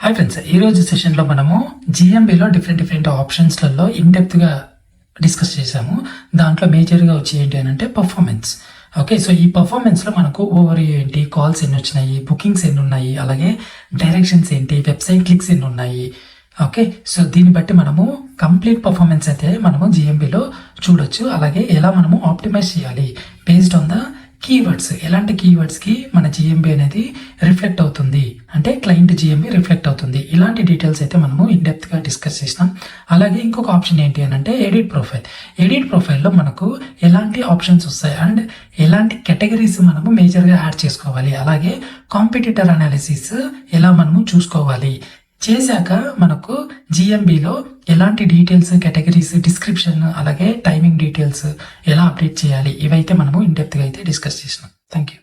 Hi friends, ఈరోజు సెషన్లో మనము జిఎంబిలో డిఫరెంట్ ఆప్షన్స్లలో ఇన్డెప్త్గా డిస్కస్ చేసాము. దాంట్లో మేజర్గా వచ్చి ఏంటి అని అంటే పర్ఫార్మెన్స్. ఓకే, సో ఈ పర్ఫార్మెన్స్లో మనకు ఓవర్ ఏంటి, కాల్స్ ఎన్ని వచ్చినాయి, బుకింగ్స్ ఎన్ని ఉన్నాయి, అలాగే డైరెక్షన్స్ ఏంటి, వెబ్సైట్ క్లిక్స్ ఎన్ని ఉన్నాయి. ఓకే, సో దీన్ని బట్టి మనము కంప్లీట్ పర్ఫార్మెన్స్ అయితే మనము జిఎంబిలో చూడొచ్చు. అలాగే ఎలా మనము ఆప్టిమైజ్ చేయాలి బేస్డ్ ఆన్ ద కీవర్డ్స్, ఎలాంటి కీవర్డ్స్కి మన జిఎంబి అనేది రిఫ్లెక్ట్ అవుతుంది, అంటే క్లయింట్ జిఎంబి రిఫ్లెక్ట్ అవుతుంది. ఇలాంటి డీటెయిల్స్ అయితే మనము ఇన్డెప్త్గా డిస్కస్ చేసినాం. అలాగే ఇంకొక ఆప్షన్ ఏంటి అని అంటే ఎడిట్ ప్రొఫైల్. ఎడిట్ ప్రొఫైల్లో మనకు ఎలాంటి ఆప్షన్స్ వస్తాయి అండ్ ఎలాంటి కేటగిరీస్ మనము మేజర్గా యాడ్ చేసుకోవాలి, అలాగే కాంపిటీటర్ అనాలిసిస్ ఎలా మనము చూసుకోవాలి చేశాక మనకు జిఎంబిలో ఎలాంటి డీటెయిల్స్, కేటగిరీస్, డిస్క్రిప్షన్, అలాగే టైమింగ్ డీటెయిల్స్ ఎలా అప్డేట్ చేయాలి, ఇవైతే మనము ఇన్డెప్త్గా అయితే డిస్కస్ చేసినాం. Thank you.